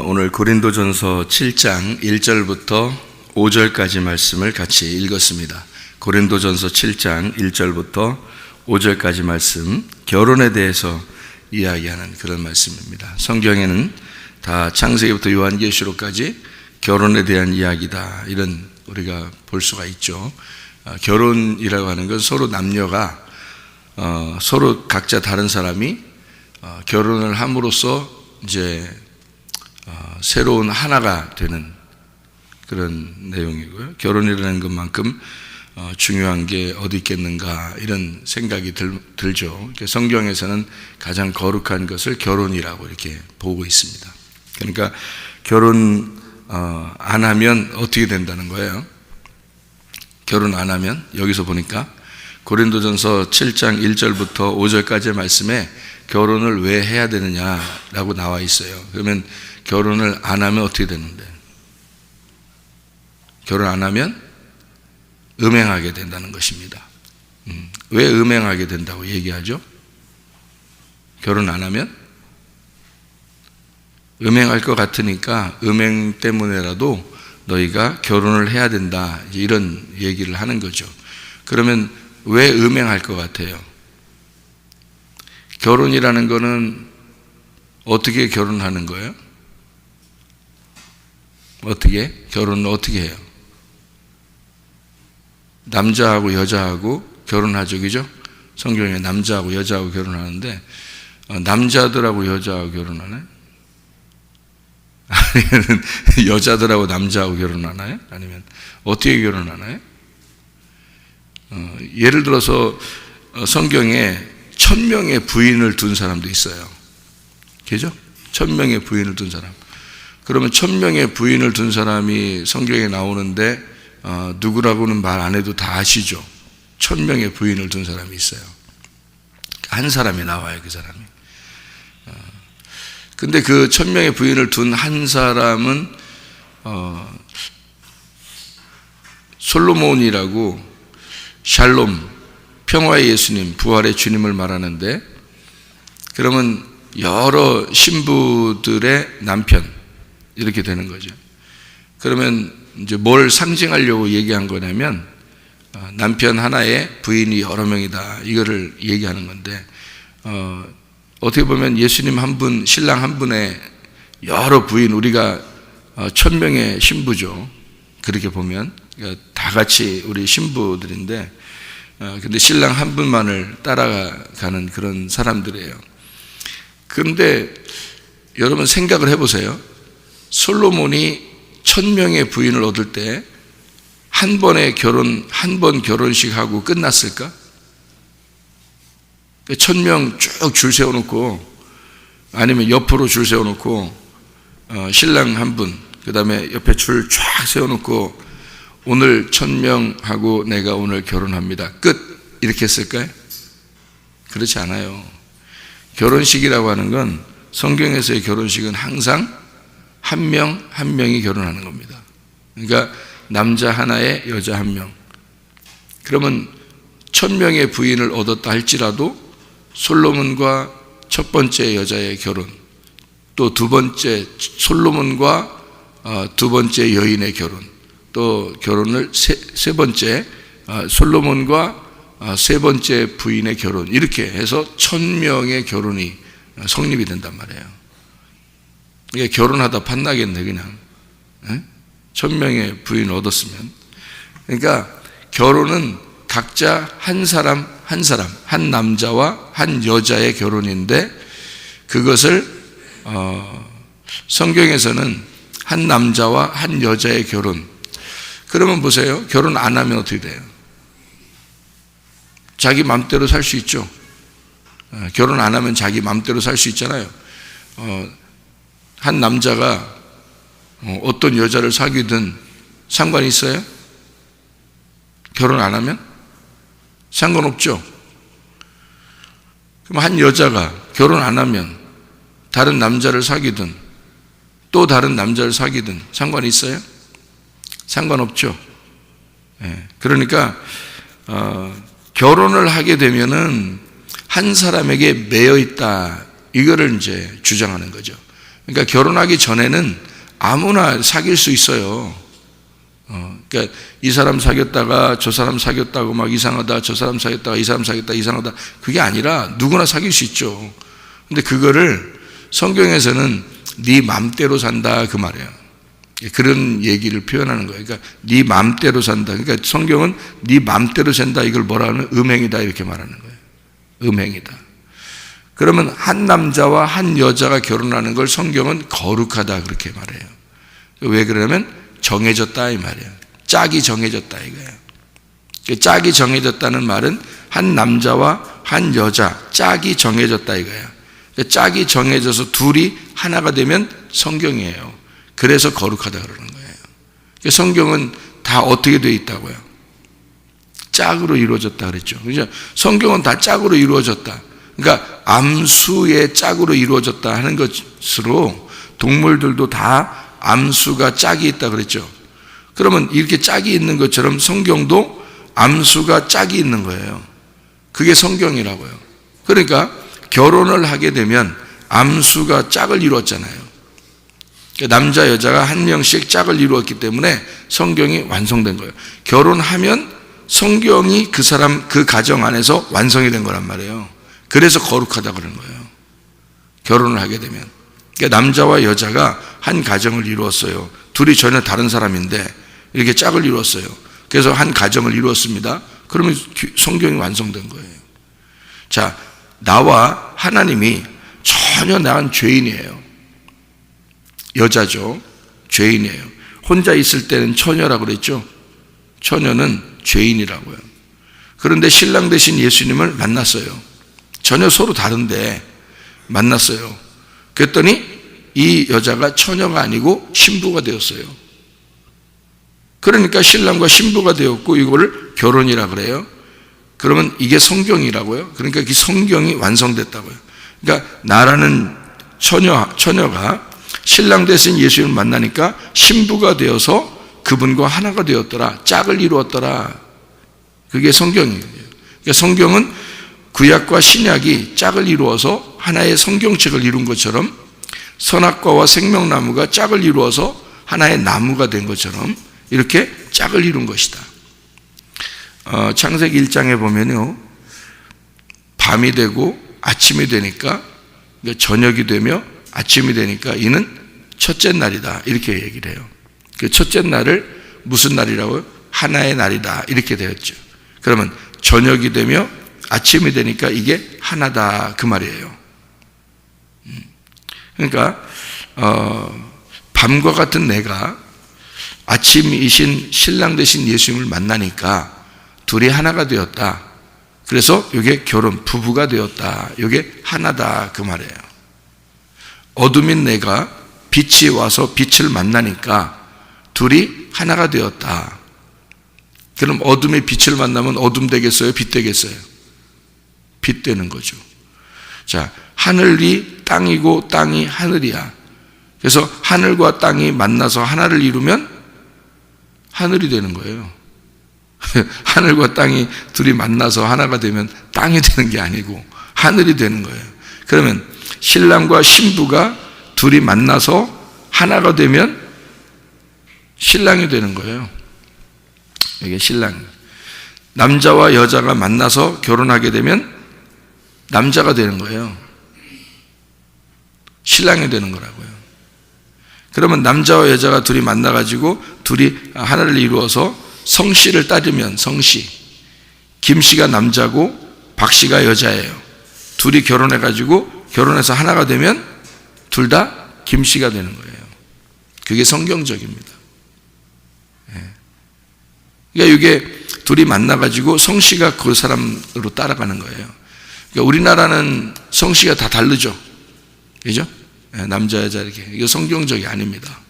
오늘 고린도전서 7장 1절부터 5절까지 말씀을 같이 읽었습니다. 고린도전서 7장 1절부터 5절까지 말씀, 결혼에 대해서 이야기하는 그런 말씀입니다. 성경에는 다 창세기부터 요한계시록까지 결혼에 대한 이야기다, 이런 우리가 볼 수가 있죠. 결혼이라고 하는 건 서로 남녀가 서로 각자 다른 사람이 결혼을 함으로써 이제 새로운 하나가 되는 그런 내용이고요. 결혼이라는 것만큼 중요한 게 어디 있겠는가, 이런 생각이 들죠. 성경에서는 가장 거룩한 것을 결혼이라고 이렇게 보고 있습니다. 그러니까 결혼 안 하면 어떻게 된다는 거예요? 결혼 안 하면, 여기서 보니까 고린도전서 7장 1절부터 5절까지의 말씀에 결혼을 왜 해야 되느냐라고 나와 있어요. 그러면 결혼을 안 하면 어떻게 되는데? 결혼 안 하면 음행하게 된다는 것입니다. 왜 음행하게 된다고 얘기하죠? 결혼 안 하면 음행할 것 같으니까 음행 때문에라도 너희가 결혼을 해야 된다, 이런 얘기를 하는 거죠. 그러면 왜 음행할 것 같아요? 결혼이라는 거는 어떻게 결혼하는 거예요? 어떻게? 결혼은 어떻게 해요? 남자하고 여자하고 결혼하죠, 그죠? 성경에 남자하고 여자하고 결혼하는데 남자들하고 여자하고 결혼하나요? 아니면 여자들하고 남자하고 결혼하나요? 아니면 어떻게 결혼하나요? 예를 들어서 성경에 1000명의 부인을 둔 사람도 있어요. 그죠? 1000명의 부인을 둔 사람. 그러면 1000명의 부인을 둔 사람이 성경에 나오는데 누구라고는 말 안 해도 다 아시죠? 1000명의 부인을 둔 사람이 있어요. 한 사람이 나와요, 그 사람이. 근데 그 1000명의 부인을 둔 한 사람은 솔로몬이라고, 샬롬, 평화의 예수님, 부활의 주님을 말하는데, 그러면 여러 신부들의 남편, 이렇게 되는 거죠. 그러면 이제 뭘 상징하려고 얘기한 거냐면 남편 하나에 부인이 여러 명이다, 이거를 얘기하는 건데, 어떻게 보면 예수님 한 분, 신랑 한 분의 여러 부인, 우리가 1000명의 신부죠. 그렇게 보면 다 같이 우리 신부들인데, 근데 신랑 한 분만을 따라가는 그런 사람들이에요. 그런데 여러분 생각을 해보세요. 솔로몬이 1000명의 부인을 얻을 때 한 번의 한 번 결혼식하고 끝났을까? 1000명 쭉 줄 세워놓고, 아니면 옆으로 줄 세워놓고 신랑 한 분, 그 다음에 옆에 줄 쫙 세워놓고 오늘 1000명하고 내가 오늘 결혼합니다, 끝, 이렇게 했을까요? 그렇지 않아요. 결혼식이라고 하는 건, 성경에서의 결혼식은 항상 한 명 한 명이 결혼하는 겁니다. 그러니까 남자 하나에 여자 한 명. 그러면 1000명의 부인을 얻었다 할지라도 솔로몬과 첫 번째 여자의 결혼, 또 두 번째 솔로몬과 두 번째 여인의 결혼, 또 결혼을 세 번째 솔로몬과 세 번째 부인의 결혼, 이렇게 해서 1000명의 결혼이 성립이 된단 말이에요. 이게 결혼하다 판나겠네, 그냥. 1000명의 부인을 얻었으면. 그러니까 결혼은 각자 한 사람, 한 남자와 한 여자의 결혼인데, 그것을 성경에서는 한 남자와 한 여자의 결혼. 그러면 보세요. 결혼 안 하면 어떻게 돼요? 자기 맘대로 살 수 있죠. 결혼 안 하면 자기 맘대로 살 수 있잖아요. 한 남자가 어떤 여자를 사귀든 상관이 있어요? 결혼 안 하면? 상관없죠. 그럼 한 여자가 결혼 안 하면 다른 남자를 사귀든 또 다른 남자를 사귀든 상관이 있어요? 상관없죠. 그러니까 결혼을 하게 되면은 한 사람에게 매여 있다, 이거를 이제 주장하는 거죠. 그러니까 결혼하기 전에는 아무나 사귈 수 있어요. 그러니까 이 사람 사귀었다가 저 사람 사귀었다고 막 이상하다, 저 사람 사귀었다가 이 사람 사귀었다 이상하다, 그게 아니라 누구나 사귈 수 있죠. 근데 그거를 성경에서는 네 맘대로 산다 그 말이에요. 그런 얘기를 표현하는 거예요. 그러니까 네 맘대로 산다. 그러니까 성경은 네 맘대로 산다, 이걸 뭐라 하면 음행이다 이렇게 말하는 거예요. 음행이다. 그러면 한 남자와 한 여자가 결혼하는 걸 성경은 거룩하다 그렇게 말해요. 왜 그러냐면 정해졌다 이 말이에요. 짝이 정해졌다 이거예요. 짝이 정해졌다는 말은 한 남자와 한 여자 짝이 정해졌다 이거예요. 짝이 정해져서 둘이 하나가 되면 성경이에요. 그래서 거룩하다 그러는 거예요. 성경은 다 어떻게 되어 있다고요? 짝으로 이루어졌다 그랬죠. 그죠? 성경은 다 짝으로 이루어졌다. 그러니까 암수의 짝으로 이루어졌다 하는 것으로 동물들도 다 암수가 짝이 있다 그랬죠. 그러면 이렇게 짝이 있는 것처럼 성경도 암수가 짝이 있는 거예요. 그게 성경이라고요. 그러니까 결혼을 하게 되면 암수가 짝을 이루었잖아요. 그러니까 남자 여자가 한 명씩 짝을 이루었기 때문에 성경이 완성된 거예요. 결혼하면 성경이 그 사람 그 가정 안에서 완성이 된 거란 말이에요. 그래서 거룩하다 그러는 거예요. 결혼을 하게 되면. 그러니까 남자와 여자가 한 가정을 이루었어요. 둘이 전혀 다른 사람인데 이렇게 짝을 이루었어요. 그래서 한 가정을 이루었습니다. 그러면 성경이 완성된 거예요. 자, 나와 하나님이 전혀 나은 죄인이에요. 여자죠. 죄인이에요. 혼자 있을 때는 처녀라고 그랬죠. 처녀는 죄인이라고요. 그런데 신랑 되신 예수님을 만났어요. 전혀 서로 다른데 만났어요. 그랬더니 이 여자가 처녀가 아니고 신부가 되었어요. 그러니까 신랑과 신부가 되었고 이거를 결혼이라 그래요. 그러면 이게 성경이라고요. 그러니까 이 성경이 완성됐다고요. 그러니까 나라는 처녀가 신랑 되신 예수님을 만나니까 신부가 되어서 그분과 하나가 되었더라. 짝을 이루었더라. 그게 성경이에요. 그러니까 성경은 구약과 신약이 짝을 이루어서 하나의 성경책을 이룬 것처럼 선악과와 생명나무가 짝을 이루어서 하나의 나무가 된 것처럼 이렇게 짝을 이룬 것이다. 창세기 1장에 보면요, 밤이 되고 아침이 되니까, 저녁이 되며 아침이 되니까 이는 첫째 날이다 이렇게 얘기를 해요. 그 첫째 날을 무슨 날이라고요? 하나의 날이다 이렇게 되었죠. 그러면 저녁이 되며 아침이 되니까 이게 하나다 그 말이에요. 그러니까 밤과 같은 내가 아침이신 신랑 되신 예수님을 만나니까 둘이 하나가 되었다. 그래서 이게 결혼, 부부가 되었다. 이게 하나다 그 말이에요. 어둠인 내가 빛이 와서 빛을 만나니까 둘이 하나가 되었다. 그럼 어둠의 빛을 만나면 어둠 되겠어요? 빛 되겠어요? 빛 되는 거죠. 자, 하늘이 땅이고 땅이 하늘이야. 그래서 하늘과 땅이 만나서 하나를 이루면 하늘이 되는 거예요. 하늘과 땅이 둘이 만나서 하나가 되면 땅이 되는 게 아니고 하늘이 되는 거예요. 그러면 신랑과 신부가 둘이 만나서 하나가 되면 신랑이 되는 거예요. 이게 신랑. 남자와 여자가 만나서 결혼하게 되면 남자가 되는 거예요. 신랑이 되는 거라고요. 그러면 남자와 여자가 둘이 만나가지고 둘이 하나를 이루어서 성씨를 따르면 성씨, 김씨가 남자고 박씨가 여자예요. 둘이 결혼해가지고 결혼해서 하나가 되면 둘 다 김씨가 되는 거예요. 그게 성경적입니다. 그러니까 이게 둘이 만나가지고 성씨가 그 사람으로 따라가는 거예요. 그러니까 우리나라는 성씨가 다 다르죠. 그죠? 남자, 여자 이렇게. 이거 성경적이 아닙니다.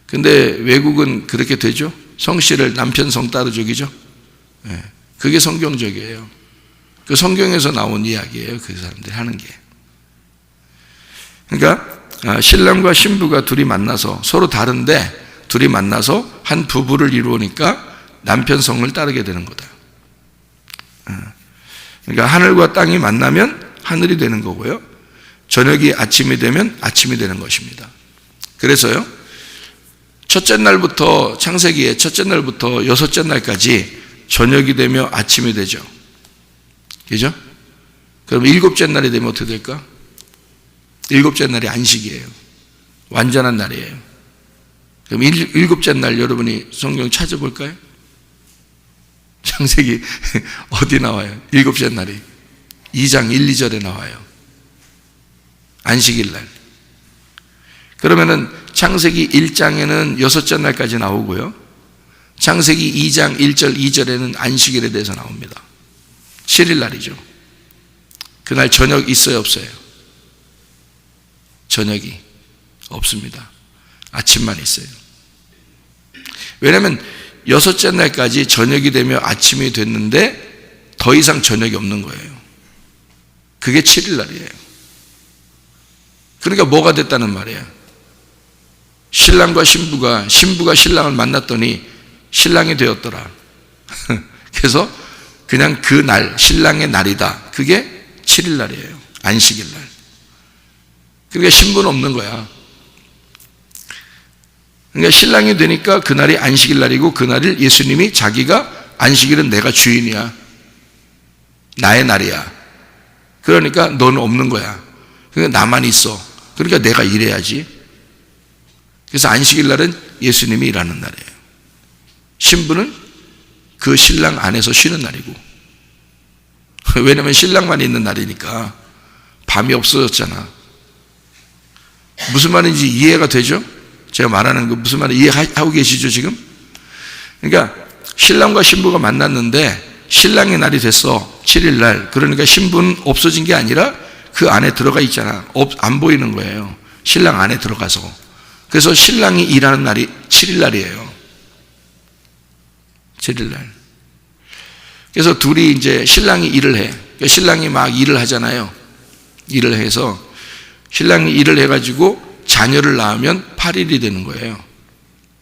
근데 외국은 그렇게 되죠? 성씨를 남편 성 따로 죽이죠? 그게 성경적이에요. 그 성경에서 나온 이야기예요. 그 사람들이 하는 게. 그러니까 신랑과 신부가 둘이 만나서 서로 다른데 둘이 만나서 한 부부를 이루니까 남편 성을 따르게 되는 거다. 그러니까 하늘과 땅이 만나면 하늘이 되는 거고요. 저녁이 아침이 되면 아침이 되는 것입니다. 그래서요, 첫째 날부터, 창세기의 첫째 날부터 여섯째 날까지 저녁이 되며 아침이 되죠. 그죠? 그럼 일곱째 날이 되면 어떻게 될까? 일곱째 날이 안식이에요. 완전한 날이에요. 그럼 일곱째 날 여러분이 성경 찾아볼까요? 창세기 어디 나와요? 일곱째 날이 2장 1, 2절에 나와요. 안식일 날. 그러면은 창세기 1장에는 여섯째 날까지 나오고요, 창세기 2장 1절 2절에는 안식일에 대해서 나옵니다. 7일 날이죠. 그날 저녁 있어요, 없어요? 저녁이 없습니다. 아침만 있어요. 왜냐하면 여섯째 날까지 저녁이 되며 아침이 됐는데 더 이상 저녁이 없는 거예요. 그게 7일 날이에요. 그러니까 뭐가 됐다는 말이에요? 신랑과 신부가 신랑을 만났더니 신랑이 되었더라. 그래서 그냥 그 날, 신랑의 날이다. 그게 7일 날이에요. 안식일 날. 그러니까 신부는 없는 거야. 그러니까 신랑이 되니까 그날이 안식일 날이고, 그날을 예수님이 자기가 안식일은 내가 주인이야, 나의 날이야, 그러니까 너는 없는 거야, 그러니까 나만 있어, 그러니까 내가 일해야지. 그래서 안식일 날은 예수님이 일하는 날이에요. 신부는 그 신랑 안에서 쉬는 날이고, 왜냐하면 신랑만 있는 날이니까. 밤이 없어졌잖아. 무슨 말인지 이해가 되죠? 제가 말하는 거 무슨 말인지 이해하고 계시죠 지금? 그러니까 신랑과 신부가 만났는데 신랑의 날이 됐어, 7일 날. 그러니까 신부는 없어진 게 아니라 그 안에 들어가 있잖아. 안 보이는 거예요, 신랑 안에 들어가서. 그래서 신랑이 일하는 날이 7일 날이에요. 7일 날. 그래서 둘이 이제 신랑이 일을 해. 그러니까 신랑이 막 일을 하잖아요. 일을 해서 신랑이 일을 해가지고 자녀를 낳으면 8일이 되는 거예요.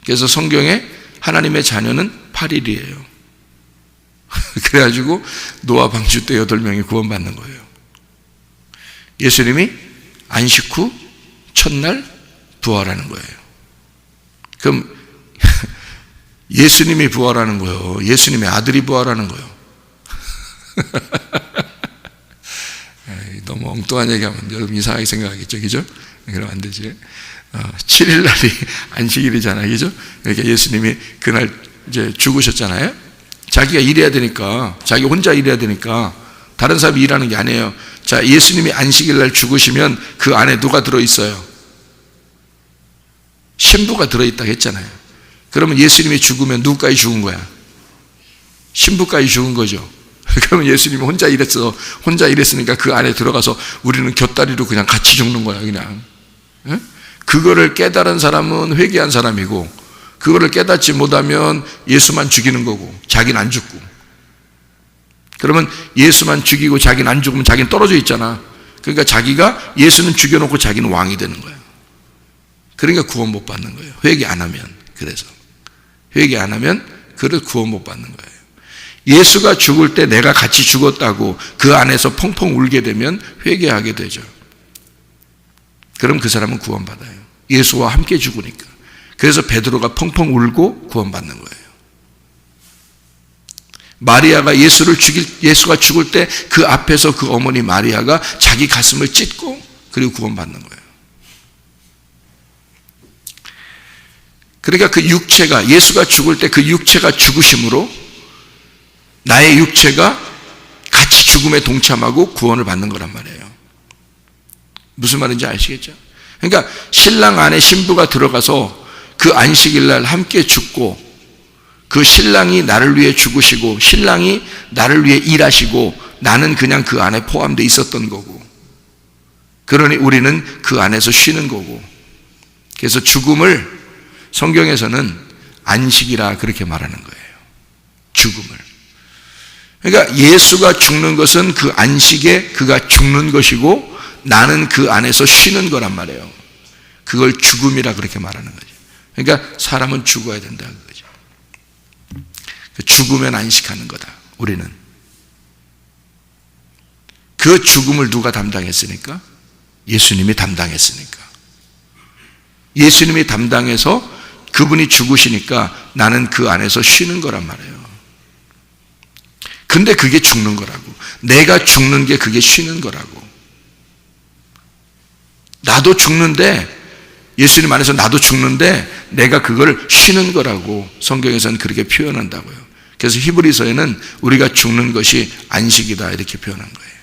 그래서 성경에 하나님의 자녀는 8일이에요. 그래가지고 노아 방주 때 8명이 구원받는 거예요. 예수님이 안식 후 첫날 부활하는 거예요. 그럼 예수님이 부활하는 거예요? 예수님의 아들이 부활하는 거예요? 너무 엉뚱한 얘기하면 여러분 이상하게 생각하겠죠, 그죠? 그러면 안 되지. 7일 날이 안식일이잖아요, 그죠? 그러니까 예수님이 그날 이제 죽으셨잖아요. 자기가 일해야 되니까, 자기 혼자 일해야 되니까 다른 사람이 일하는 게 아니에요. 자, 예수님이 안식일 날 죽으시면 그 안에 누가 들어있어요? 신부가 들어있다고 했잖아요. 그러면 예수님이 죽으면 누구까지 죽은 거야? 신부까지 죽은 거죠. 그러면 예수님이 혼자 일했으니까 그 안에 들어가서 우리는 곁다리로 그냥 같이 죽는 거야, 그냥. 그거를 깨달은 사람은 회개한 사람이고, 그거를 깨닫지 못하면 예수만 죽이는 거고 자기는 안 죽고. 그러면 예수만 죽이고 자기는 안 죽으면 자기는 떨어져 있잖아. 그러니까 자기가 예수는 죽여놓고 자기는 왕이 되는 거야. 그러니까 구원 못 받는 거예요, 회개 안 하면. 그래서 회개 안 하면 그를 구원 못 받는 거예요. 예수가 죽을 때 내가 같이 죽었다고 그 안에서 펑펑 울게 되면 회개하게 되죠. 그럼 그 사람은 구원받아요, 예수와 함께 죽으니까. 그래서 베드로가 펑펑 울고 구원받는 거예요. 마리아가 예수가 죽을 때 그 앞에서 그 어머니 마리아가 자기 가슴을 찢고 그리고 구원받는 거예요. 그러니까 그 육체가, 예수가 죽을 때 그 육체가 죽으심으로 나의 육체가 같이 죽음에 동참하고 구원을 받는 거란 말이에요. 무슨 말인지 아시겠죠? 그러니까 신랑 안에 신부가 들어가서 그 안식일 날 함께 죽고, 그 신랑이 나를 위해 죽으시고 신랑이 나를 위해 일하시고 나는 그냥 그 안에 포함되어 있었던 거고, 그러니 우리는 그 안에서 쉬는 거고. 그래서 죽음을 성경에서는 안식이라 그렇게 말하는 거예요, 죽음을. 그러니까 예수가 죽는 것은 그 안식에 그가 죽는 것이고 나는 그 안에서 쉬는 거란 말이에요. 그걸 죽음이라 그렇게 말하는 거죠. 그러니까 사람은 죽어야 된다는 거죠. 죽으면 안식하는 거다, 우리는. 그 죽음을 누가 담당했으니까? 예수님이 담당했으니까. 예수님이 담당해서 그분이 죽으시니까 나는 그 안에서 쉬는 거란 말이에요. 근데 그게 죽는 거라고. 내가 죽는 게 그게 쉬는 거라고. 나도 죽는데, 예수님 안에서 나도 죽는데 내가 그걸 쉬는 거라고 성경에서는 그렇게 표현한다고요. 그래서 히브리서에는 우리가 죽는 것이 안식이다 이렇게 표현한 거예요.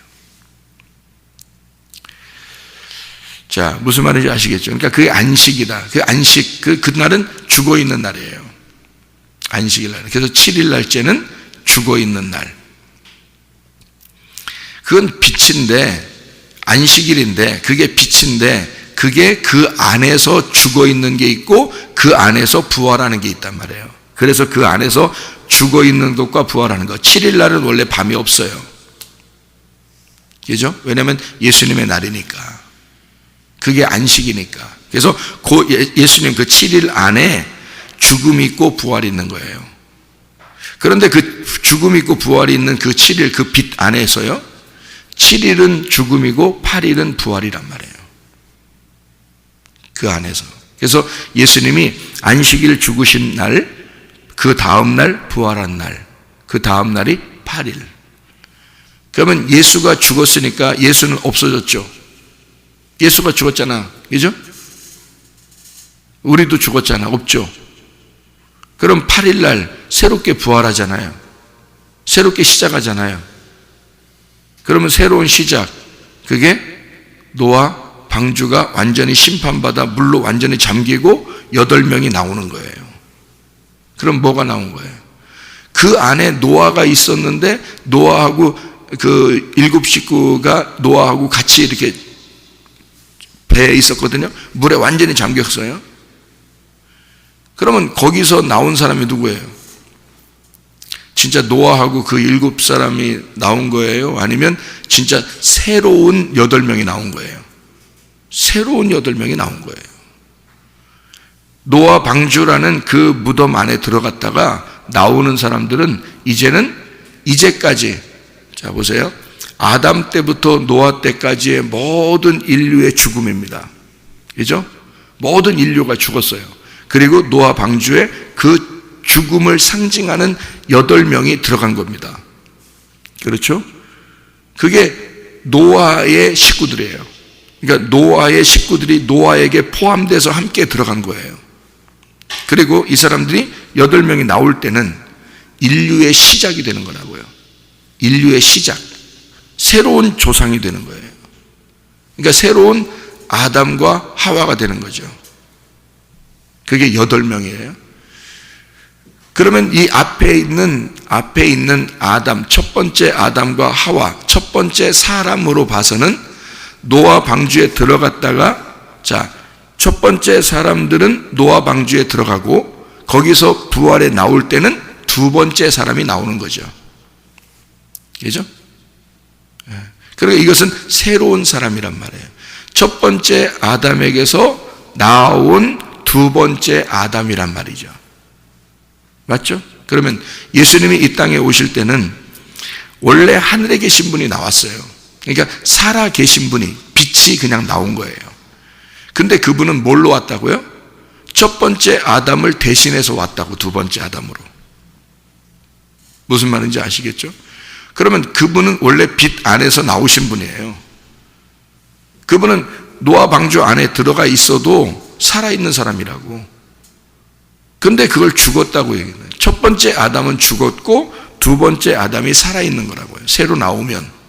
자, 무슨 말인지 아시겠죠? 그러니까 그게 안식이다. 그 안식, 그날은 죽어 있는 날이에요. 안식일 날. 그래서 7일 날째는 죽어 있는 날. 그건 빛인데, 안식일인데, 그게 빛인데, 그게 그 안에서 죽어 있는 게 있고, 그 안에서 부활하는 게 있단 말이에요. 그래서 그 안에서 죽어 있는 것과 부활하는 것. 7일 날은 원래 밤이 없어요. 그죠? 왜냐하면 예수님의 날이니까. 그게 안식이니까. 그래서 예수님 그 7일 안에 죽음이 있고 부활이 있는 거예요. 그런데 그 죽음이 있고 부활이 있는 그 7일 그 빛 안에서요, 7일은 죽음이고 8일은 부활이란 말이에요. 그 안에서. 그래서 예수님이 안식일 죽으신 날, 그 다음 날 부활한 날, 그 다음 날이 8일. 그러면 예수가 죽었으니까 예수는 없어졌죠. 예수가 죽었잖아. 그죠? 우리도 죽었잖아. 없죠. 그럼 8일 날 새롭게 부활하잖아요. 새롭게 시작하잖아요. 그러면 새로운 시작. 그게 노아 방주가 완전히 심판받아 물로 완전히 잠기고 8명이 나오는 거예요. 그럼 뭐가 나온 거예요? 그 안에 노아가 있었는데 노아하고 그 7 식구가 노아하고 같이 이렇게 배에 있었거든요. 물에 완전히 잠겼어요. 그러면 거기서 나온 사람이 누구예요? 진짜 노아하고 그 7사람이 나온 거예요? 아니면 진짜 새로운 8명이 나온 거예요? 새로운 8명이 나온 거예요. 노아 방주라는 그 무덤 안에 들어갔다가 나오는 사람들은 이제까지, 자 보세요. 아담 때부터 노아 때까지의 모든 인류의 죽음입니다. 그죠? 모든 인류가 죽었어요. 그리고 노아 방주에 그 죽음을 상징하는 8명이 들어간 겁니다. 그렇죠? 그게 노아의 식구들이에요. 그러니까 노아의 식구들이 노아에게 포함돼서 함께 들어간 거예요. 그리고 이 사람들이 8명이 나올 때는 인류의 시작이 되는 거라고요. 인류의 시작. 새로운 조상이 되는 거예요. 그러니까 새로운 아담과 하와가 되는 거죠. 그게 8명이에요. 그러면 이 앞에 있는 아담, 첫 번째 아담과 하와, 첫 번째 사람으로 봐서는 노아 방주에 들어갔다가, 자, 첫 번째 사람들은 노아 방주에 들어가고 거기서 부활에 나올 때는 두 번째 사람이 나오는 거죠. 그죠? 그러니까 이것은 새로운 사람이란 말이에요. 첫 번째 아담에게서 나온 두 번째 아담이란 말이죠. 맞죠? 그러면 예수님이 이 땅에 오실 때는 원래 하늘에 계신 분이 나왔어요. 그러니까 살아 계신 분이, 빛이 그냥 나온 거예요. 근데 그분은 뭘로 왔다고요? 첫 번째 아담을 대신해서 왔다고, 두 번째 아담으로. 무슨 말인지 아시겠죠? 그러면 그분은 원래 빛 안에서 나오신 분이에요. 그분은 노아 방주 안에 들어가 있어도 살아있는 사람이라고. 근데 그걸 죽었다고 얘기해요. 첫 번째 아담은 죽었고 두 번째 아담이 살아있는 거라고요. 새로 나오면.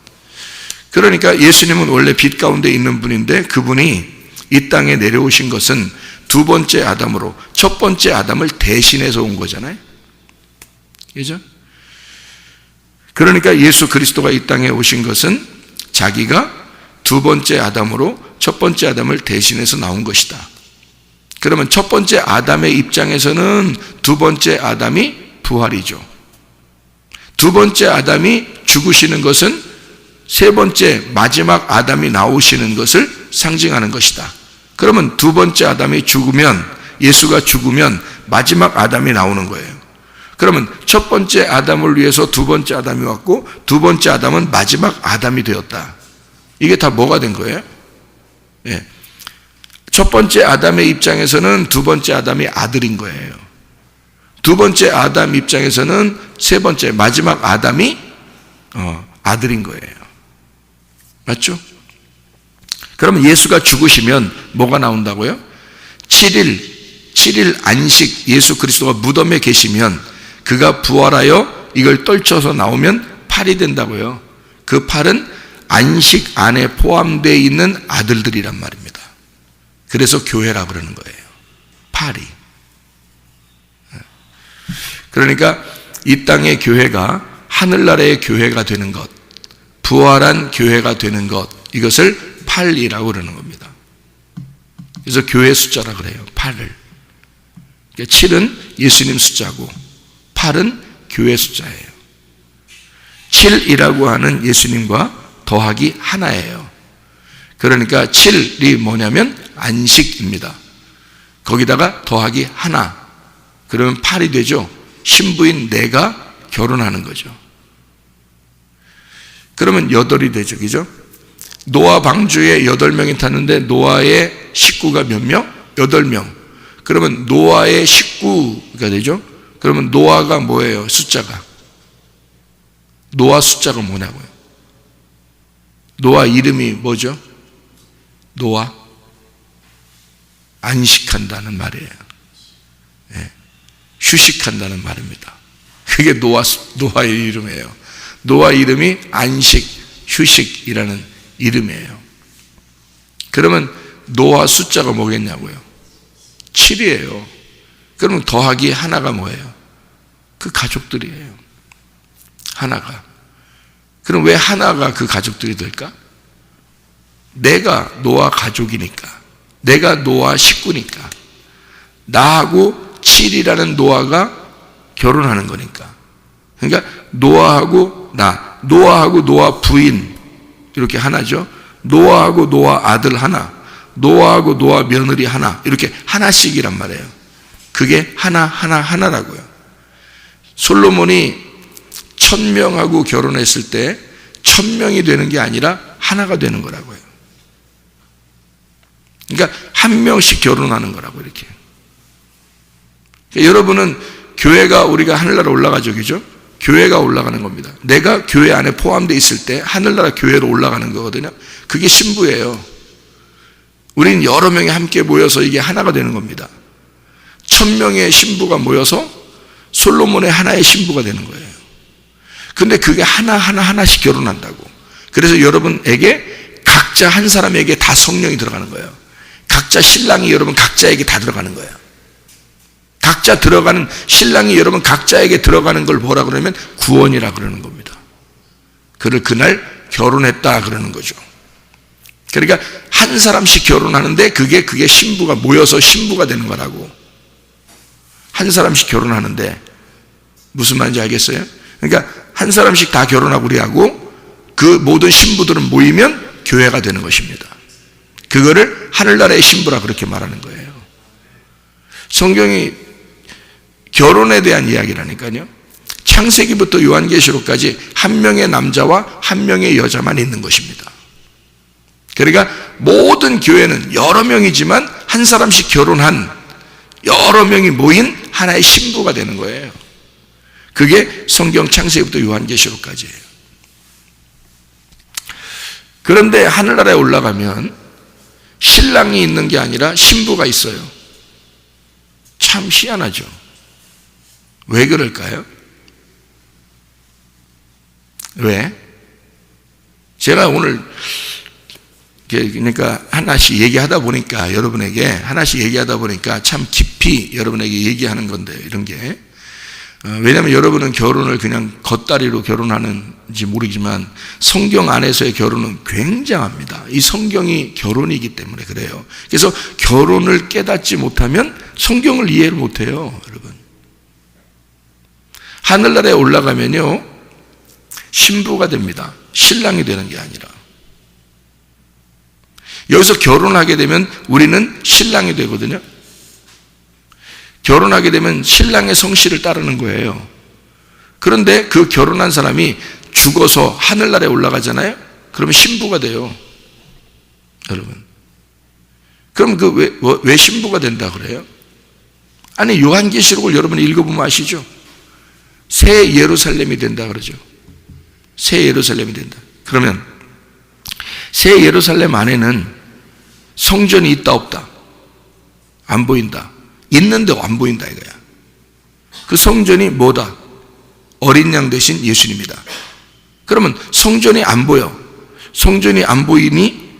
그러니까 예수님은 원래 빛 가운데 있는 분인데 그분이 이 땅에 내려오신 것은 두 번째 아담으로 첫 번째 아담을 대신해서 온 거잖아요. 그죠? 그러니까 예수 그리스도가 이 땅에 오신 것은 자기가 두 번째 아담으로 첫 번째 아담을 대신해서 나온 것이다. 그러면 첫 번째 아담의 입장에서는 두 번째 아담이 부활이죠. 두 번째 아담이 죽으시는 것은 세 번째 마지막 아담이 나오시는 것을 상징하는 것이다. 그러면 두 번째 아담이 죽으면, 예수가 죽으면 마지막 아담이 나오는 거예요. 그러면 첫 번째 아담을 위해서 두 번째 아담이 왔고 두 번째 아담은 마지막 아담이 되었다. 이게 다 뭐가 된 거예요? 예. 첫 번째 아담의 입장에서는 두 번째 아담이 아들인 거예요. 두 번째 아담 입장에서는 세 번째 마지막 아담이 아들인 거예요. 맞죠? 그러면 예수가 죽으시면 뭐가 나온다고요? 7일 안식 예수 그리스도가 무덤에 계시면 그가 부활하여 이걸 떨쳐서 나오면 8이 된다고요. 그 8은 안식 안에 포함되어 있는 아들들이란 말입니다. 그래서 교회라 그러는 거예요. 8이. 그러니까 이 땅의 교회가 하늘나라의 교회가 되는 것, 부활한 교회가 되는 것, 이것을 8이라고 그러는 겁니다. 그래서 교회 숫자라 그래요. 8을. 그러니까 7은 예수님 숫자고 8은 교회 숫자예요. 7이라고 하는 예수님과 더하기 하나예요. 그러니까 7이 뭐냐면 안식입니다. 거기다가 더하기 하나. 그러면 8이 되죠. 신부인 내가 결혼하는 거죠. 그러면 8이 되죠. 그죠? 노아 방주에 8명이 탔는데 노아의 식구가 몇 명? 8명. 그러면 노아의 식구가 되죠. 그러면 노아가 뭐예요? 숫자가. 노아 숫자가 뭐냐고요? 노아 이름이 뭐죠? 노아. 안식한다는 말이에요. 네. 휴식한다는 말입니다. 그게 노아의 이름이에요. 노아 이름이 안식, 휴식이라는 이름이에요. 그러면 노아 숫자가 뭐겠냐고요? 7이에요. 그러면 더하기 하나가 뭐예요? 그 가족들이에요. 하나가. 그럼 왜 하나가 그 가족들이 될까? 내가 노아 가족이니까. 내가 노아 식구니까. 나하고 7이라는 노아가 결혼하는 거니까. 그러니까 노아하고 나, 노아하고 노아 부인 이렇게 하나죠. 노아하고 노아 아들 하나, 노아하고 노아 며느리 하나, 이렇게 하나씩이란 말이에요. 그게 하나라고요. 솔로몬이 1000명하고 결혼했을 때 1000명이 되는 게 아니라 하나가 되는 거라고요. 그러니까 한 명씩 결혼하는 거라고 이렇게. 그러니까 여러분은 교회가 우리가 하늘나라 올라가죠, 그죠? 교회가 올라가는 겁니다. 내가 교회 안에 포함되어 있을 때 하늘나라 교회로 올라가는 거거든요. 그게 신부예요. 우리는 여러 명이 함께 모여서 이게 하나가 되는 겁니다. 1000명의 신부가 모여서 솔로몬의 하나의 신부가 되는 거예요. 근데 그게 하나씩 결혼한다고. 그래서 여러분에게 각자 한 사람에게 다 성령이 들어가는 거예요. 각자 신랑이 여러분 각자에게 다 들어가는 거예요. 각자 들어가는 신랑이 여러분 각자에게 들어가는 걸 뭐라 그러면 구원이라 그러는 겁니다. 그를 그날 결혼했다 그러는 거죠. 그러니까 한 사람씩 결혼하는데 그게 신부가 모여서 신부가 되는 거라고. 한 사람씩 결혼하는데 무슨 말인지 알겠어요? 그러니까 한 사람씩 다 결혼하고 우리하고 그 모든 신부들은 모이면 교회가 되는 것입니다. 그거를 하늘나라의 신부라 그렇게 말하는 거예요. 성경이 결혼에 대한 이야기라니까요. 창세기부터 요한계시록까지 한 명의 남자와 한 명의 여자만 있는 것입니다. 그러니까 모든 교회는 여러 명이지만 한 사람씩 결혼한 여러 명이 모인 하나의 신부가 되는 거예요. 그게 성경 창세기부터 요한계시록까지예요. 그런데 하늘나라에 올라가면 신랑이 있는 게 아니라 신부가 있어요. 참 희한하죠. 왜 그럴까요? 왜? 제가 오늘 그러니까 하나씩 얘기하다 보니까 여러분에게 하나씩 얘기하다 보니까 참 깊이 여러분에게 얘기하는 건데 이런 게 왜냐하면 여러분은 결혼을 그냥 겉다리로 결혼하는지 모르지만 성경 안에서의 결혼은 굉장합니다. 이 성경이 결혼이기 때문에 그래요. 그래서 결혼을 깨닫지 못하면 성경을 이해를 못해요, 여러분. 하늘나라에 올라가면요 신부가 됩니다. 신랑이 되는 게 아니라. 여기서 결혼하게 되면 우리는 신랑이 되거든요. 결혼하게 되면 신랑의 성씨를 따르는 거예요. 그런데 그 결혼한 사람이 죽어서 하늘나라에 올라가잖아요. 그러면 신부가 돼요, 여러분. 그럼 왜 신부가 된다 그래요? 아니, 요한계시록을 여러분이 읽어보면 아시죠? 새 예루살렘이 된다 그러죠. 새 예루살렘이 된다. 그러면 새 예루살렘 안에는 성전이 있다 없다? 안 보인다. 있는데 안 보인다 이거야. 그 성전이 뭐다? 어린 양 대신 예수님이다. 그러면 성전이 안 보여. 성전이 안 보이니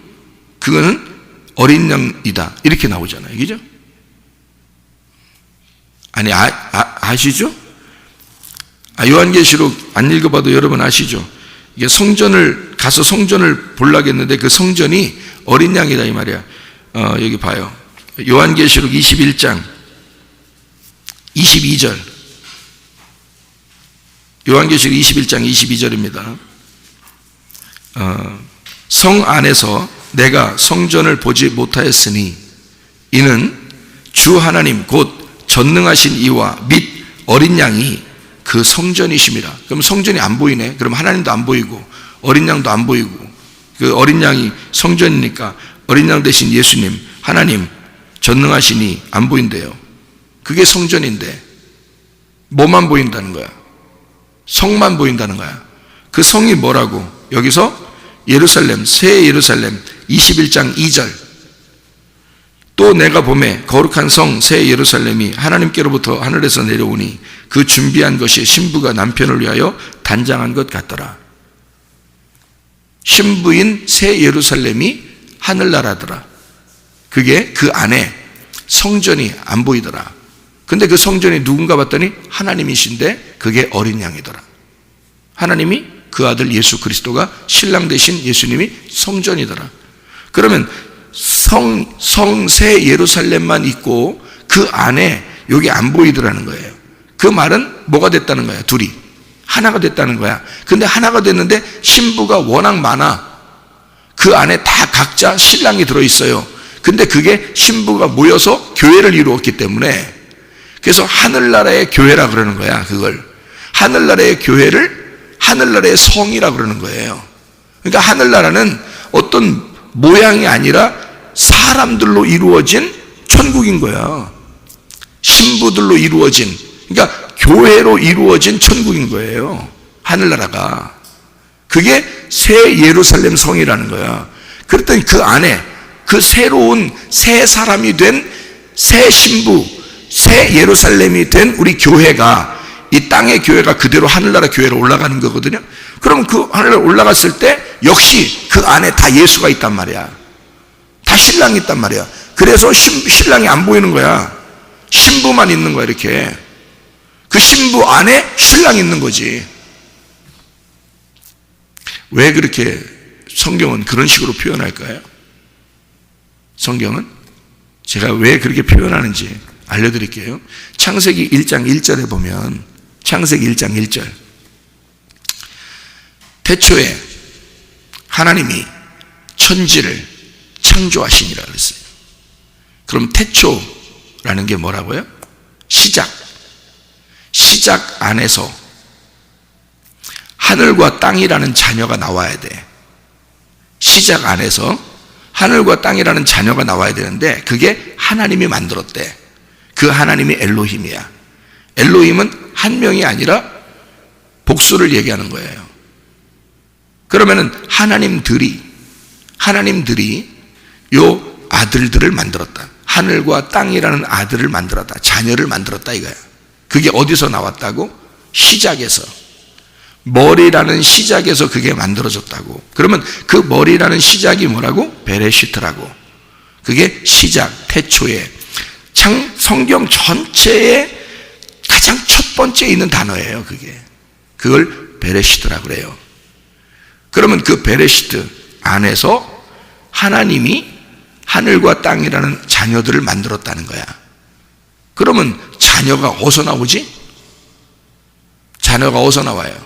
그거는 어린 양이다. 이렇게 나오잖아요. 그죠? 아니, 아시죠? 요한계시록 안 읽어봐도 여러분 아시죠? 이게 가서 성전을 보려겠는데 그 성전이 어린 양이다 이 말이야. 여기 봐요. 요한계시록 21장 22절. 요한계시록 21장 22절입니다. 성 안에서 내가 성전을 보지 못하였으니 이는 주 하나님 곧 전능하신 이와 및 어린 양이 그 성전이심이라. 그럼 성전이 안 보이네. 그럼 하나님도 안 보이고 어린 양도 안 보이고, 그 어린 양이 성전이니까 어린 양 대신 예수님, 하나님 전능하시니 안 보인대요. 그게 성전인데 뭐만 보인다는 거야? 성만 보인다는 거야. 그 성이 뭐라고? 여기서 예루살렘, 새 예루살렘 21장 2절. 또 내가 보매 거룩한 성 새 예루살렘이 하나님께로부터 하늘에서 내려오니 그 준비한 것이 신부가 남편을 위하여 단장한 것 같더라. 신부인 새 예루살렘이 하늘나라더라. 그게 그 안에 성전이 안 보이더라. 근데 그 성전이 누군가 봤더니 하나님이신데 그게 어린 양이더라. 하나님이 그 아들 예수 그리스도가 신랑 되신 예수님이 성전이더라. 그러면 성새 예루살렘만 있고 그 안에 여기 안 보이더라는 거예요. 그 말은 뭐가 됐다는 거야? 둘이 하나가 됐다는 거야. 근데 하나가 됐는데 신부가 워낙 많아. 그 안에 다 각자 신랑이 들어있어요. 근데 그게 신부가 모여서 교회를 이루었기 때문에, 그래서 하늘나라의 교회라 그러는 거야. 그걸 하늘나라의 교회를 하늘나라의 성이라 그러는 거예요. 그러니까 하늘나라는 어떤 모양이 아니라 사람들로 이루어진 천국인 거야. 신부들로 이루어진, 그러니까 교회로 이루어진 천국인 거예요. 하늘나라가. 그게 새 예루살렘 성이라는 거야. 그랬더니 그 안에 그 새로운 새 사람이 된 새 신부, 새 예루살렘이 된 우리 교회가, 이 땅의 교회가 그대로 하늘나라 교회로 올라가는 거거든요. 그럼 그 하늘에 올라갔을 때 역시 그 안에 다 예수가 있단 말이야. 다 신랑이 있단 말이야. 그래서 신랑이 안 보이는 거야. 신부만 있는 거야. 이렇게 그 신부 안에 신랑이 있는 거지. 왜 그렇게 성경은 그런 식으로 표현할까요? 성경은 제가 왜 그렇게 표현하는지 알려드릴게요. 창세기 1장 1절에 보면, 창세기 1장 1절, 태초에 하나님이 천지를 창조하시니라 그랬어요. 그럼 태초라는 게 뭐라고요? 시작 안에서 하늘과 땅이라는 자녀가 나와야 돼. 시작 안에서 하늘과 땅이라는 자녀가 나와야 되는데 그게 하나님이 만들었대. 그 하나님이 엘로힘이야. 엘로힘은 한 명이 아니라 복수를 얘기하는 거예요. 그러면은 하나님들이 요 아들들을 만들었다. 하늘과 땅이라는 아들을 만들었다. 자녀를 만들었다 이거야. 그게 어디서 나왔다고? 시작에서. 머리라는 시작에서 그게 만들어졌다고. 그러면 그 머리라는 시작이 뭐라고? 베레시트라고. 그게 시작, 태초에. 성경 전체에 가장 첫 번째 있는 단어예요. 그걸 베레시트라고 그래요. 그러면 그 베레시트 안에서 하나님이 하늘과 땅이라는 자녀들을 만들었다는 거야. 그러면 자녀가 어디서 나오지? 자녀가 어디서 나와요?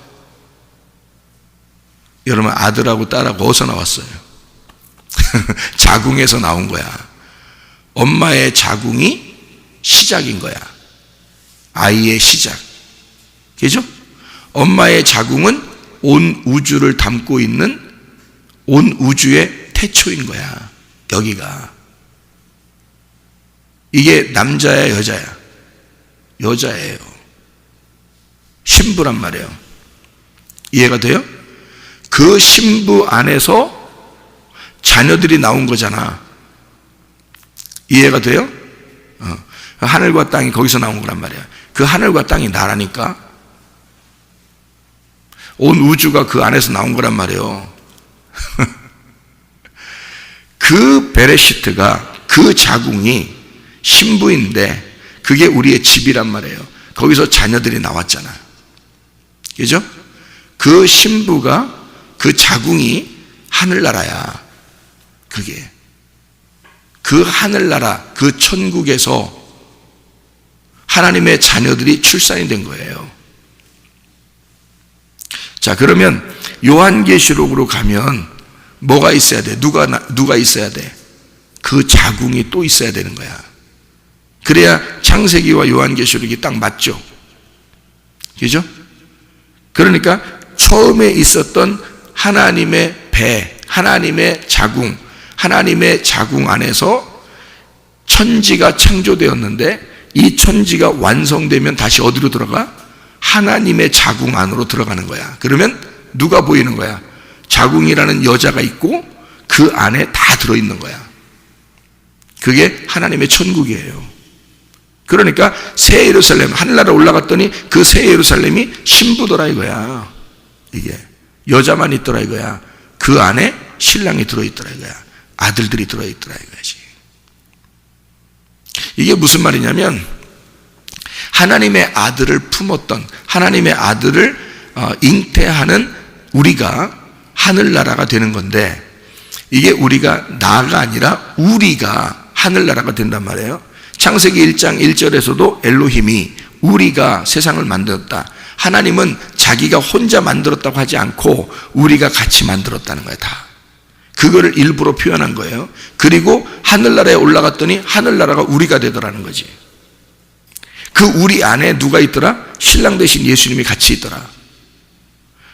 여러분, 아들하고 딸하고 어디서 나왔어요? 자궁에서 나온 거야. 엄마의 자궁이 시작인 거야. 아이의 시작. 그죠? 엄마의 자궁은 온 우주를 담고 있는 온 우주의 태초인 거야. 여기가. 이게 남자야, 여자야? 여자예요. 신부란 말이에요. 이해가 돼요? 그 신부 안에서 자녀들이 나온 거잖아. 이해가 돼요? 하늘과 땅이 거기서 나온 거란 말이야. 그 하늘과 땅이 나라니까. 온 우주가 그 안에서 나온 거란 말이에요. 그 베레시트가, 그 자궁이 신부인데 그게 우리의 집이란 말이에요. 거기서 자녀들이 나왔잖아. 그죠? 그 신부가, 그 자궁이 하늘나라야. 그게 그 하늘나라, 그 천국에서 하나님의 자녀들이 출산이 된 거예요. 자, 그러면 요한계시록으로 가면 뭐가 있어야 돼? 누가 있어야 돼? 그 자궁이 또 있어야 되는 거야. 그래야 창세기와 요한계시록이 딱 맞죠. 그죠? 그러니까 처음에 있었던 하나님의 배, 하나님의 자궁, 하나님의 자궁 안에서 천지가 창조되었는데 이 천지가 완성되면 다시 어디로 들어가? 하나님의 자궁 안으로 들어가는 거야. 그러면 누가 보이는 거야? 자궁이라는 여자가 있고 그 안에 다 들어있는 거야. 그게 하나님의 천국이에요. 그러니까 새 예루살렘, 하늘나라 올라갔더니 그 새 예루살렘이 신부더라 이거야. 이게 여자만 있더라 이거야. 그 안에 신랑이 들어있더라 이거야. 아들들이 들어있더라 이거지. 이게 무슨 말이냐면 하나님의 아들을 품었던, 하나님의 아들을 잉태하는 우리가 하늘나라가 되는 건데, 이게 우리가 나가 아니라 우리가 하늘나라가 된단 말이에요. 창세기 1장 1절에서도 엘로힘이 우리가 세상을 만들었다. 하나님은 자기가 혼자 만들었다고 하지 않고 우리가 같이 만들었다는 거예요. 다 그거를 일부러 표현한 거예요. 그리고 하늘나라에 올라갔더니 하늘나라가 우리가 되더라는 거지. 그 우리 안에 누가 있더라? 신랑 대신 예수님이 같이 있더라.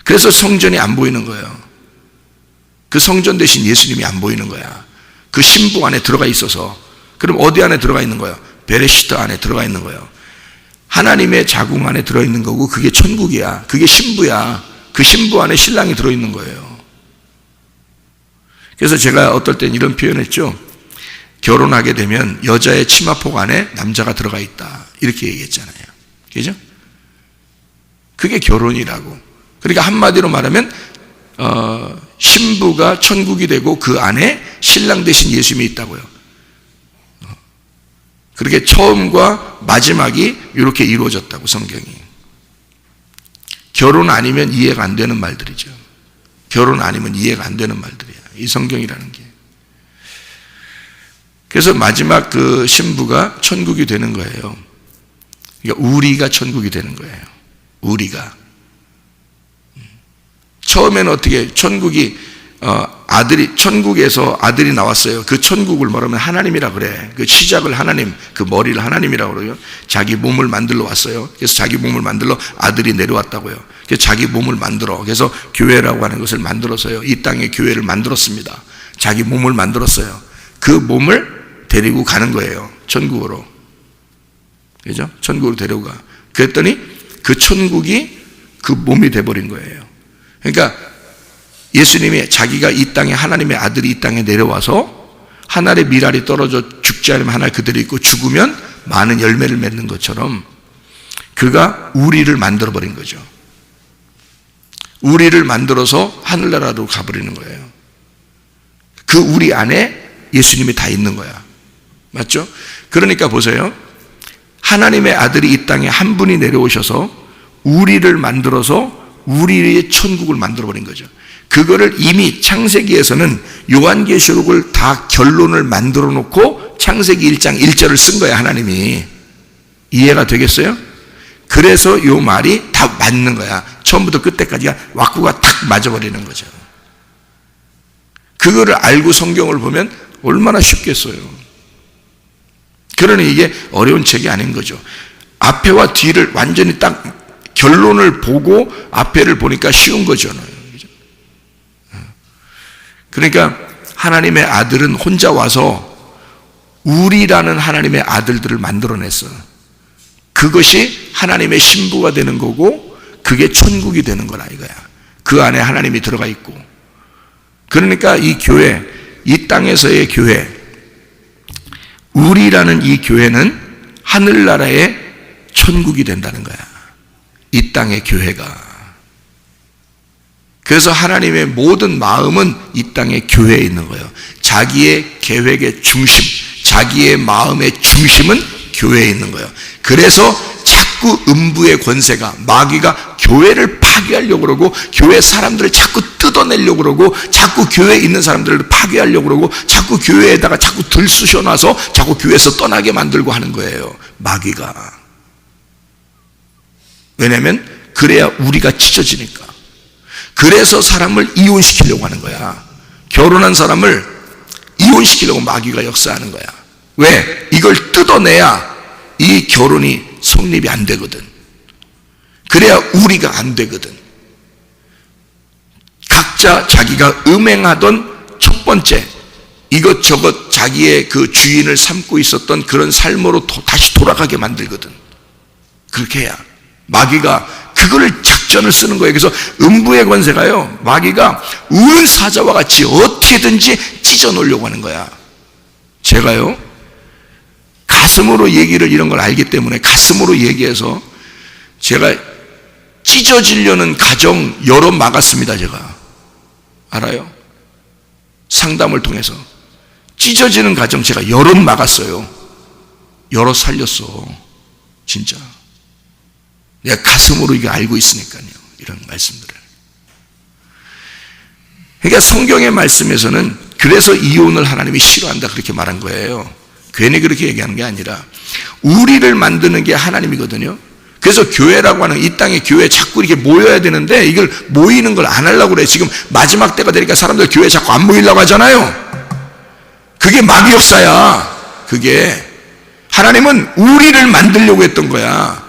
그래서 성전이 안 보이는 거예요. 그 성전 대신 예수님이 안 보이는 거야. 그 신부 안에 들어가 있어서. 그럼 어디 안에 들어가 있는 거예요? 베레시트 안에 들어가 있는 거예요. 하나님의 자궁 안에 들어있는 거고 그게 천국이야. 그게 신부야. 그 신부 안에 신랑이 들어있는 거예요. 그래서 제가 어떨 땐 이런 표현했죠. 결혼하게 되면 여자의 치마폭 안에 남자가 들어가 있다. 이렇게 얘기했잖아요. 그죠? 그게 결혼이라고. 그러니까 한마디로 말하면 신부가 천국이 되고 그 안에 신랑 대신 예수님이 있다고요. 그렇게 처음과 마지막이 이렇게 이루어졌다고 성경이. 결혼 아니면 이해가 안 되는 말들이죠. 결혼 아니면 이해가 안 되는 말들이야. 이 성경이라는 게. 그래서 마지막 그 신부가 천국이 되는 거예요. 그러니까 우리가 천국이 되는 거예요. 우리가. 처음에는 어떻게 천국이 천국에서 아들이 나왔어요. 그 천국을 뭐라면 하나님이라 그래. 그 시작을 하나님, 그 머리를 하나님이라고 그래요. 자기 몸을 만들러 왔어요. 그래서 자기 몸을 만들러 아들이 내려왔다고요. 그래서 자기 몸을 만들어. 그래서 교회라고 하는 것을 만들어서요. 이 땅에 교회를 만들었습니다. 자기 몸을 만들었어요. 그 몸을 데리고 가는 거예요. 천국으로. 그죠? 천국으로 데리고 가. 그랬더니 그 천국이 그 몸이 돼버린 거예요. 그러니까 예수님이 자기가 이 땅에 하나님의 아들이 이 땅에 내려와서 하늘의 미랄이 떨어져 죽지 않으면 하늘 그대로 있고 죽으면 많은 열매를 맺는 것처럼 그가 우리를 만들어버린 거죠. 우리를 만들어서 하늘나라로 가버리는 거예요. 그 우리 안에 예수님이 다 있는 거야. 맞죠? 그러니까 보세요. 하나님의 아들이 이 땅에 한 분이 내려오셔서 우리를 만들어서 우리의 천국을 만들어버린 거죠. 그거를 이미 창세기에서는 요한계시록을 다 결론을 만들어 놓고 창세기 1장 1절을 쓴 거야, 하나님이. 이해가 되겠어요? 그래서 요 말이 다 맞는 거야. 처음부터 끝까지가 왁구가 탁 맞아버리는 거죠. 그거를 알고 성경을 보면 얼마나 쉽겠어요. 그러니 이게 어려운 책이 아닌 거죠. 앞에와 뒤를 완전히 딱 결론을 보고 앞에를 보니까 쉬운 거잖아요. 그러니까 하나님의 아들은 혼자 와서 우리라는 하나님의 아들들을 만들어냈어. 그것이 하나님의 신부가 되는 거고 그게 천국이 되는 거라 이거야. 그 안에 하나님이 들어가 있고. 그러니까 이 교회, 이 땅에서의 교회, 우리라는 이 교회는 하늘나라의 천국이 된다는 거야. 이 땅의 교회가. 그래서 하나님의 모든 마음은 이 땅의 교회에 있는 거예요. 자기의 계획의 중심, 자기의 마음의 중심은 교회에 있는 거예요. 그래서 자꾸 음부의 권세가, 마귀가 교회를 파괴하려고 그러고, 교회 사람들을 자꾸 뜯어내려고 그러고, 자꾸 교회에 있는 사람들을 파괴하려고 그러고, 자꾸 교회에다가 자꾸 들쑤셔놔서 자꾸 교회에서 떠나게 만들고 하는 거예요, 마귀가. 왜냐하면 그래야 우리가 찢어지니까. 그래서 사람을 이혼시키려고 하는 거야. 결혼한 사람을 이혼시키려고 마귀가 역사하는 거야. 왜? 이걸 뜯어내야 이 결혼이 성립이 안 되거든. 그래야 우리가 안 되거든. 각자 자기가 음행하던 첫 번째 이것저것 자기의 그 주인을 삼고 있었던 그런 삶으로 다시 돌아가게 만들거든. 그렇게 해야 마귀가 그거를 작전을 쓰는 거예요. 그래서 음부의 권세가요, 마귀가 우는 사자와 같이 어떻게든지 찢어 놓으려고 하는 거야. 제가요 가슴으로 얘기를, 이런 걸 알기 때문에 가슴으로 얘기해서 제가 찢어지려는 가정 여러 막았습니다. 제가 알아요? 상담을 통해서 찢어지는 가정 제가 여러 막았어요. 여러 살렸어. 진짜 내가 가슴으로 이게 알고 있으니까요, 이런 말씀들을. 그러니까 성경의 말씀에서는 그래서 이혼을 하나님이 싫어한다 그렇게 말한 거예요. 괜히 그렇게 얘기하는 게 아니라 우리를 만드는 게 하나님이거든요. 그래서 교회라고 하는 이 땅의 교회에 자꾸 이렇게 모여야 되는데 이걸 모이는 걸 안 하려고 그래. 지금 마지막 때가 되니까 사람들 교회에 자꾸 안 모이려고 하잖아요. 그게 마귀 역사야. 그게 하나님은 우리를 만들려고 했던 거야.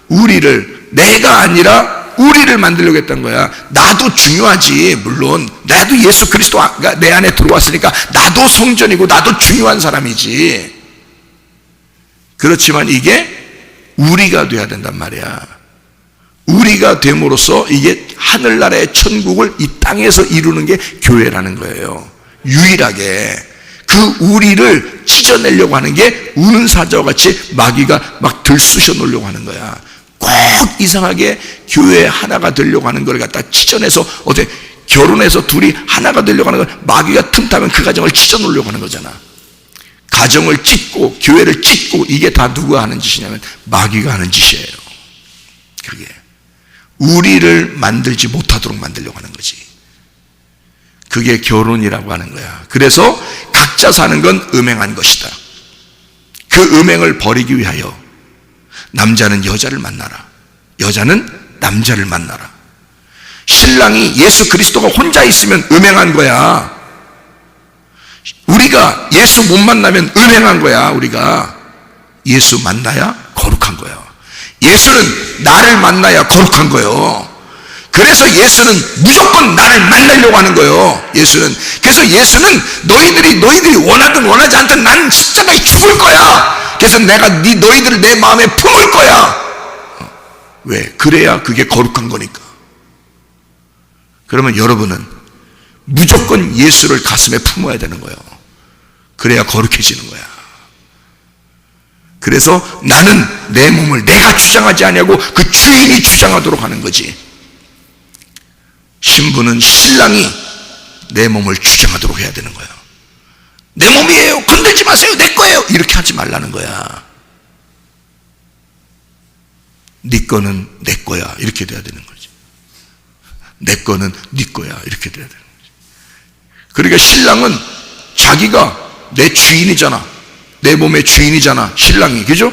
우리를, 내가 아니라 우리를 만들려고 했던 거야. 나도 중요하지. 물론 나도 예수 그리스도가 내 안에 들어왔으니까 나도 성전이고 나도 중요한 사람이지. 그렇지만 이게 우리가 돼야 된단 말이야. 우리가 됨으로써 이게 하늘나라의 천국을 이 땅에서 이루는 게 교회라는 거예요. 유일하게 그 우리를 찢어내려고 하는 게 우는 사자와 같이 마귀가 막 들쑤셔 놓으려고 하는 거야. 꼭 이상하게 교회 하나가 되려고 하는 걸 갖다 찢어내서, 어때? 결혼해서 둘이 하나가 되려고 하는 걸 마귀가 틈타면 그 가정을 찢어 놓으려고 하는 거잖아. 가정을 찢고 교회를 찢고, 이게 다 누가 하는 짓이냐면 마귀가 하는 짓이에요. 그게 우리를 만들지 못하도록 만들려고 하는 거지. 그게 결혼이라고 하는 거야. 그래서 각자 사는 건 음행한 것이다. 그 음행을 버리기 위하여 남자는 여자를 만나라, 여자는 남자를 만나라. 신랑이 예수 그리스도가 혼자 있으면 음행한 거야. 우리가 예수 못 만나면 음행한 거야. 우리가 예수 만나야 거룩한 거야. 예수는 나를 만나야 거룩한 거예요. 그래서 예수는 무조건 나를 만나려고 하는 거예요. 예수는. 그래서 예수는 너희들이 원하든 원하지 않든 난 십자가에 죽을 거야. 그래서 내가 너희들을 내 마음에 품을 거야. 왜? 그래야 그게 거룩한 거니까. 그러면 여러분은 무조건 예수를 가슴에 품어야 되는 거예요. 그래야 거룩해지는 거야. 그래서 나는 내 몸을 내가 주장하지 아니하고 그 주인이 주장하도록 하는 거지. 신부는 신랑이 내 몸을 주장하도록 해야 되는 거예요. 내 몸이에요, 건들지 마세요, 내 거예요, 이렇게 하지 말라는 거야. 네 거는 내 거야, 이렇게 돼야 되는 거지. 내 거는 네 거야, 이렇게 돼야 되는 거지. 그러니까 신랑은 자기가 내 주인이잖아. 내 몸의 주인이잖아, 신랑이. 그죠?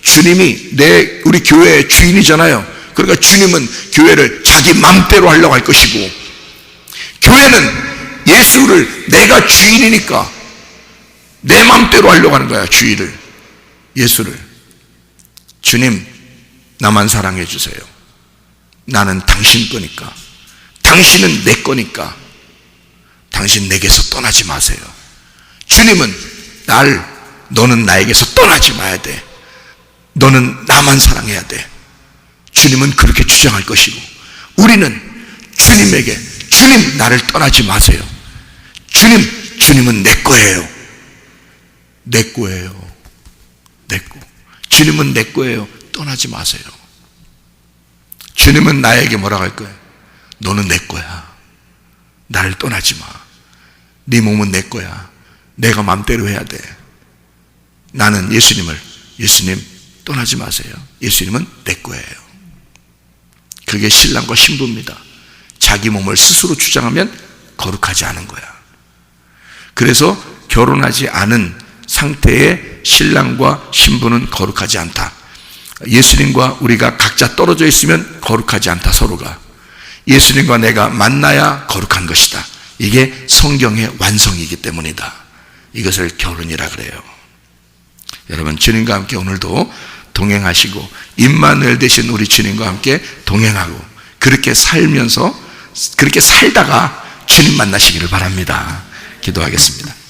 주님이 우리 교회의 주인이잖아요. 그러니까 주님은 교회를 자기 맘대로 하려고 할 것이고, 교회는 예수를 내가 주인이니까 내 맘대로 하려고 하는 거야. 주인을, 예수를. 주님, 나만 사랑해 주세요. 나는 당신 거니까, 당신은 내 거니까 당신 내게서 떠나지 마세요. 주님은 날 너는 나에게서 떠나지 마야 돼. 너는 나만 사랑해야 돼. 주님은 그렇게 주장할 것이고, 우리는 주님에게, 주님 나를 떠나지 마세요. 주님은 내 거예요. 내 거예요. 내 거. 주님은 내 거예요. 떠나지 마세요. 주님은 나에게 뭐라고 할 거예요? 너는 내 거야. 나를 떠나지 마. 네 몸은 내 거야. 내가 마음대로 해야 돼. 나는 예수님 떠나지 마세요. 예수님은 내 거예요. 그게 신랑과 신부입니다. 자기 몸을 스스로 주장하면 거룩하지 않은 거야. 그래서 결혼하지 않은 상태의 신랑과 신부는 거룩하지 않다. 예수님과 우리가 각자 떨어져 있으면 거룩하지 않다. 서로가 예수님과 내가 만나야 거룩한 것이다. 이게 성경의 완성이기 때문이다. 이것을 결혼이라 그래요. 여러분, 주님과 함께 오늘도 동행하시고 임마누엘 되신 우리 주님과 함께 동행하고 그렇게 살면서, 그렇게 살다가 주님 만나시기를 바랍니다. 기도하겠습니다.